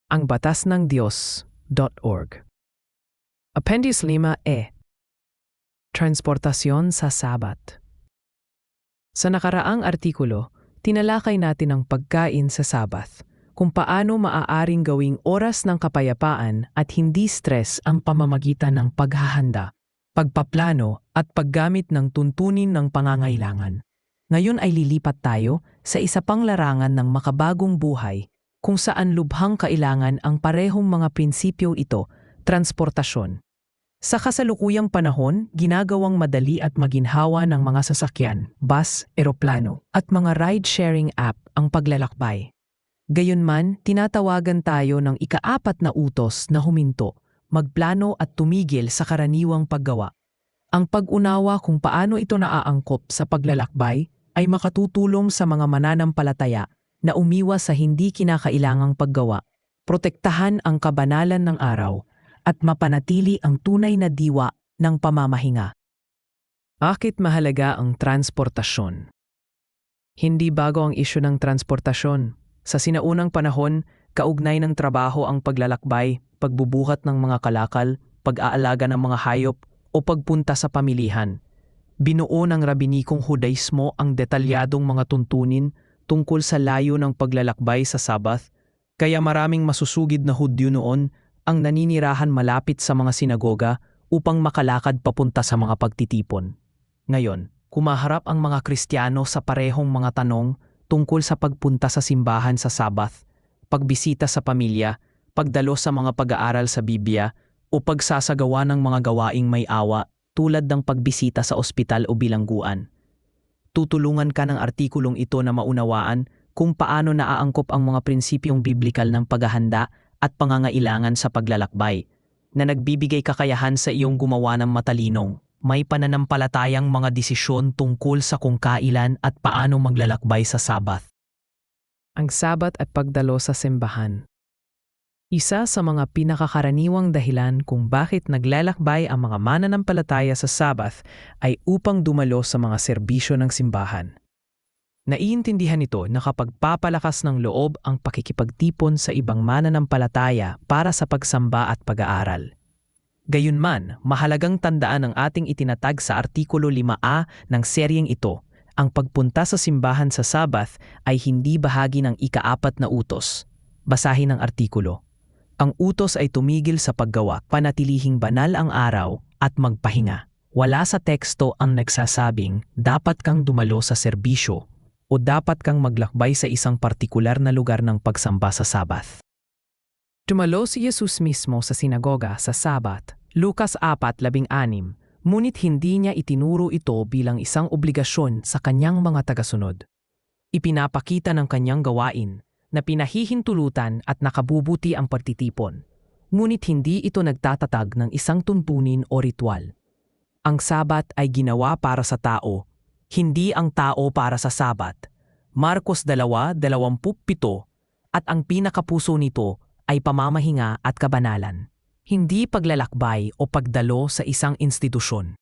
Ang Batas ng Diyos.org. Appendix 5E. Transportasyon sa Sabat. Sa nakaraang artikulo, tinalakay natin ang pagkain sa Sabat, kung paano maaaring gawing oras ng kapayapaan at hindi stress ang pamamagitan ng paghahanda, pagpaplano at paggamit ng tuntunin ng pangangailangan. Ngayon ay lilipat tayo sa isa pang larangan ng makabagong buhay kung saan lubhang kailangan ang parehong mga prinsipyo ito, transportasyon. Sa kasalukuyang panahon, ginagawang madali at maginhawa ng mga sasakyan, bus, eroplano, at mga ride-sharing app ang paglalakbay. Gayunman, tinatawagan tayo ng ika-4 na utos na huminto, magplano at tumigil sa karaniwang paggawa. Ang pag-unawa kung paano ito naaangkop sa paglalakbay ay makatutulong sa mga mananampalataya na umiwas sa hindi kinakailangang paggawa, protektahan ang kabanalan ng araw, at mapanatili ang tunay na diwa ng pamamahinga. Bakit mahalaga ang transportasyon? Hindi bago ang isyu ng transportasyon. Sa sinaunang panahon, kaugnay ng trabaho ang paglalakbay, pagbubuhat ng mga kalakal, pag-aalaga ng mga hayop, o pagpunta sa pamilihan. Binuo ng rabinikong Hudaismo ang detalyadong mga tuntunin tungkol sa layo ng paglalakbay sa Sabath, kaya maraming masusugid na Hudyo noon ang naninirahan malapit sa mga sinagoga upang makalakad papunta sa mga pagtitipon. Ngayon, kumaharap ang mga Kristiyano sa parehong mga tanong tungkol sa pagpunta sa simbahan sa Sabath, pagbisita sa pamilya, pagdalo sa mga pag-aaral sa Biblia, o pagsasagawa ng mga gawaing may awa tulad ng pagbisita sa ospital o bilangguan. Tutulungan ka ng artikulong ito na maunawaan kung paano naaangkop ang mga prinsipyong biblikal ng paghahanda at pangangailangan sa paglalakbay, na nagbibigay kakayahan sa iyong gumawa ng matalinong, may pananampalatayang mga desisyon tungkol sa kung kailan at paano maglalakbay sa Sabath. Ang Sabat at pagdalo sa simbahan. Isa sa mga pinakakaraniwang dahilan kung bakit naglalakbay ang mga mananampalataya sa Sabath ay upang dumalo sa mga serbisyo ng simbahan. Naiintindihan nito na kapag papalakas ng loob ang pakikipagtipon sa ibang mananampalataya para sa pagsamba at pag-aaral. Gayunman, mahalagang tandaan ang ating itinatag sa Artikulo 5A ng seryeng ito, ang pagpunta sa simbahan sa Sabath ay hindi bahagi ng ika-4 na utos. Basahin ang artikulo. Ang utos ay tumigil sa paggawa, panatilihing banal ang araw at magpahinga. Wala sa teksto ang nagsasabing dapat kang dumalo sa serbisyo o dapat kang maglakbay sa isang partikular na lugar ng pagsamba sa Sabath. Dumalo si Jesus mismo sa sinagoga sa Sabat, Lucas 4:16, ngunit hindi niya itinuro ito bilang isang obligasyon sa kanyang mga tagasunod. Ipinapakita ng kanyang gawain na pinahihintulutan at nakabubuti ang pagtitipon, ngunit hindi ito nagtatatag ng isang tuntunin o ritual. Ang Sabat ay ginawa para sa tao, hindi ang tao para sa Sabat. Marcos 2:27, at ang pinakapuso nito ay pamamahinga at kabanalan, hindi paglalakbay o pagdalo sa isang institusyon.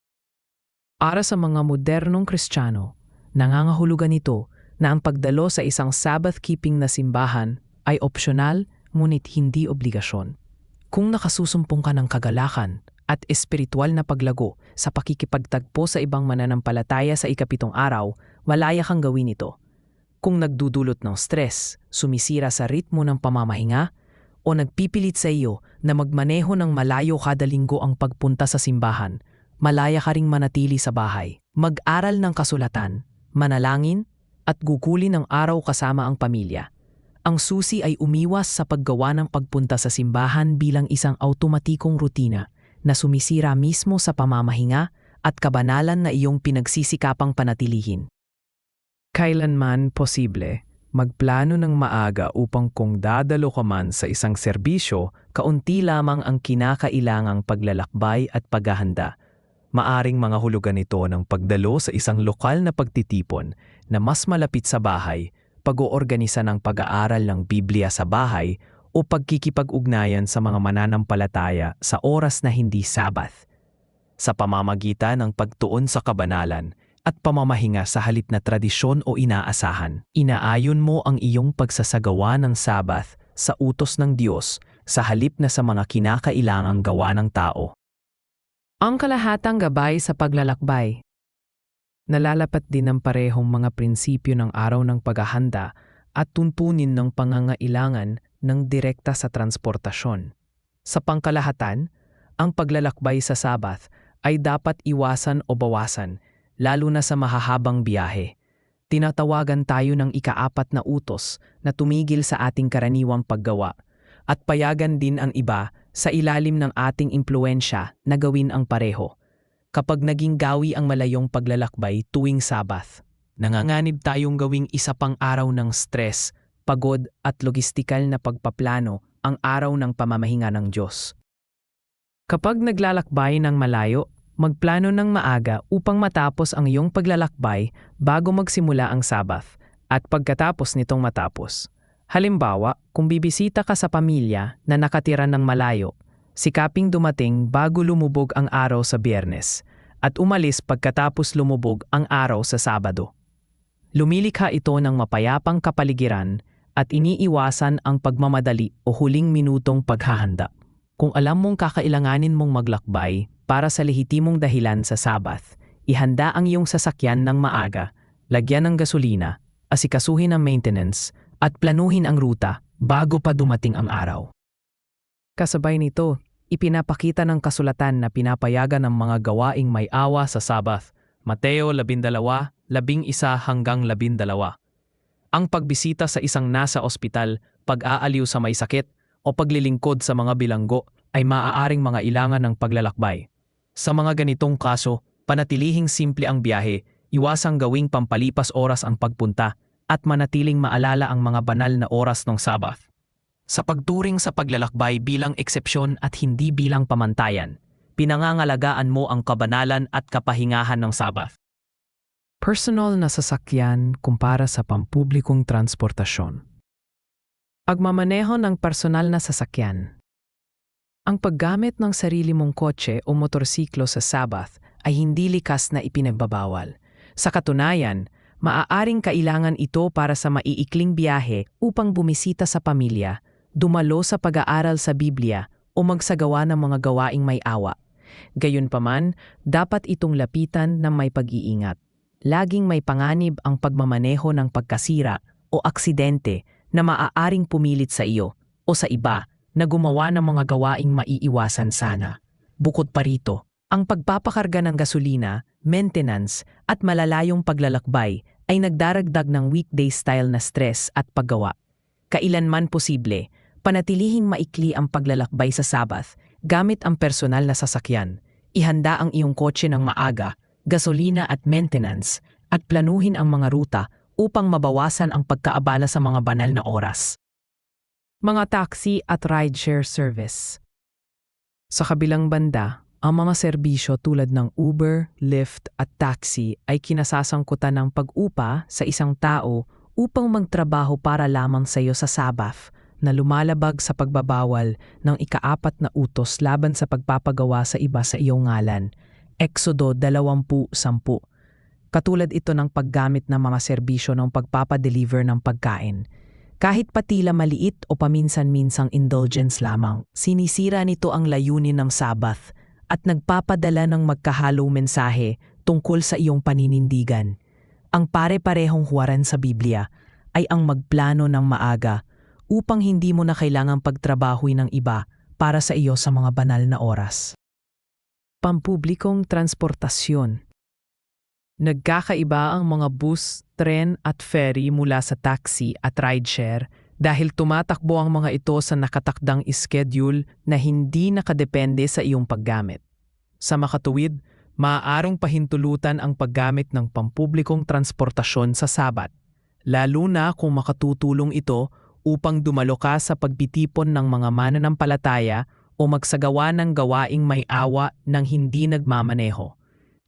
Para sa mga modernong Kristiyano, nangangahulugan ito na ang pagdalo sa isang Sabbath-keeping na simbahan ay opsyonal ngunit hindi obligasyon. Kung nakasusumpong ka ng kagalakan at espiritual na paglago sa pakikipagtagpo sa ibang mananampalataya sa ika-7 araw, malaya kang gawin ito. Kung nagdudulot ng stress, sumisira sa ritmo ng pamamahinga, o nagpipilit sa iyo na magmaneho ng malayo kada linggo ang pagpunta sa simbahan, malaya ka ring manatili sa bahay, mag-aral ng kasulatan, manalangin, at gugulin ng araw kasama ang pamilya. Ang susi ay umiwas sa paggawa ng pagpunta sa simbahan bilang isang automatikong rutina na sumisira mismo sa pamamahinga at kabanalan na iyong pinagsisikapang panatilihin. Kailanman posible, magplano ng maaga upang kung dadalo ka man sa isang serbisyo, kaunti lamang ang kinakailangang paglalakbay at paghahanda. Maaring mga hulugan ito ng pagdalo sa isang lokal na pagtitipon na mas malapit sa bahay, pag-oorganisa ng pag-aaral ng Biblia sa bahay o pagkikipag-ugnayan sa mga mananampalataya sa oras na hindi Sabath. Sa pamamagitan ng pagtuon sa kabanalan at pamamahinga sa halip na tradisyon o inaasahan, inaayon mo ang iyong pagsasagawa ng Sabath sa utos ng Diyos sa halip na sa mga kinakailangang gawa ng tao. Ang kalahatang gabay sa paglalakbay. Nalalapat din ng parehong mga prinsipyo ng araw ng paghahanda at tuntunin ng pangangailangan ng direkta sa transportasyon. Sa pangkalahatan, ang paglalakbay sa Sabath ay dapat iwasan o bawasan, lalo na sa mahahabang biyahe. Tinatawagan tayo ng ika-4 na utos na tumigil sa ating karaniwang paggawa at payagan din ang iba sa ilalim ng ating impluensya na gawin ang pareho. Kapag naging gawi ang malayong paglalakbay tuwing Sabath, nanganganib tayong gawing isa pang araw ng stress, pagod at logistikal na pagpaplano ang araw ng pamamahinga ng Diyos. Kapag naglalakbay ng malayo, magplano ng maaga upang matapos ang iyong paglalakbay bago magsimula ang Sabath at pagkatapos nitong matapos. Halimbawa, kung bibisita ka sa pamilya na nakatira ng malayo, sikaping dumating bago lumubog ang araw sa Biyernes at umalis pagkatapos lumubog ang araw sa Sabado. Lumilikha ito ng mapayapang kapaligiran at iniiwasan ang pagmamadali o huling minutong paghahanda. Kung alam mong kakailanganin mong maglakbay para sa lehitimong dahilan sa Sabath, ihanda ang iyong sasakyan ng maaga, lagyan ng gasolina, asikasuhin ang maintenance, at planuhin ang ruta bago pa dumating ang araw. Kasabay nito, ipinapakita ng kasulatan na pinapayagan ang mga gawaing may awa sa Sabath, Mateo 12:11-12. Ang pagbisita sa isang nasa ospital, pag-aaliw sa may sakit, o paglilingkod sa mga bilanggo ay maaaring mga ilangan ng paglalakbay. Sa mga ganitong kaso, panatilihing simple ang biyahe, iwasang gawing pampalipas oras ang pagpunta, at manatiling maalala ang mga banal na oras ng Sabath. Sa pagturing sa paglalakbay bilang eksepsyon at hindi bilang pamantayan, pinangangalagaan mo ang kabanalan at kapahingahan ng Sabath. Personal na sasakyan kumpara sa pampublikong transportasyon. Pagmamaneho ng personal na sasakyan. Ang paggamit ng sarili mong kotse o motorsiklo sa Sabath ay hindi likas na ipinagbabawal. Sa katunayan, maaaring kailangan ito para sa maiikling biyahe upang bumisita sa pamilya, dumalo sa pag-aaral sa Biblia o magsagawa ng mga gawaing may awa. Gayunpaman, dapat itong lapitan ng may pag-iingat. Laging may panganib ang pagmamaneho ng pagkasira o aksidente na maaaring pumilit sa iyo o sa iba na gumawa ng mga gawaing maiiwasan sana. Bukod pa rito, ang pagpapakarga ng gasolina, maintenance at malalayong paglalakbay ay nagdaragdag ng weekday style na stress at paggawa. Kailanman posible, panatilihing maikli ang paglalakbay sa Sabath gamit ang personal na sasakyan. Ihanda ang iyong kotse ng maaga, gasolina at maintenance at planuhin ang mga ruta upang mabawasan ang pagkaabala sa mga banal na oras. Mga taxi at rideshare service. Sa kabilang banda, ang mga serbisyo tulad ng Uber, Lyft at taxi ay kinasasangkutan ng pag-upa sa isang tao upang magtrabaho para lamang sa iyo sa Sabath na lumalabag sa pagbabawal ng ika-4 na utos laban sa pagpapagawa sa iba sa iyong ngalan. Exodo 20:10. Katulad ito ng paggamit ng mga serbisyo ng pagpapadeliver ng pagkain. Kahit patila maliit o paminsan-minsang indulgence lamang, sinisira nito ang layunin ng Sabath at nagpapadala ng magkahalong mensahe tungkol sa iyong paninindigan. Ang pare-parehong huwaran sa Biblia ay ang magplano ng maaga upang hindi mo na kailangang pagtrabahuin ng iba para sa iyo sa mga banal na oras. Pampublikong transportasyon. Nagkakaiba ang mga bus, tren at ferry mula sa taxi at rideshare dahil tumatakbo ang mga ito sa nakatakdang schedule na hindi nakadepende sa iyong paggamit. Sa makatuwid, maaaring pahintulutan ang paggamit ng pampublikong transportasyon sa Sabat, lalo na kung makatutulong ito upang dumalo ka sa pagbitipon ng mga mananampalataya o magsagawa ng gawaing may awa ng hindi nagmamaneho.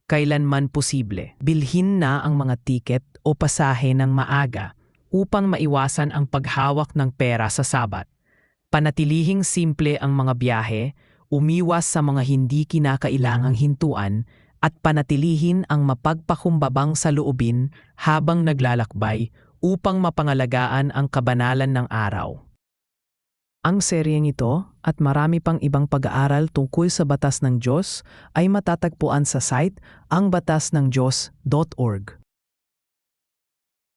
Kailanman posible, bilhin na ang mga tiket o pasahe ng maaga upang maiwasan ang paghawak ng pera sa Sabat. Panatilihing simple ang mga biyahe, umiwas sa mga hindi kinakailangang hintuan at panatilihin ang mapagpakumbabang saloobin habang naglalakbay upang mapangalagaan ang kabanalan ng araw. Ang seryeng ito at marami pang ibang pag-aaral tungkol sa batas ng Diyos ay matatagpuan sa site angbatasnangdiyos.org.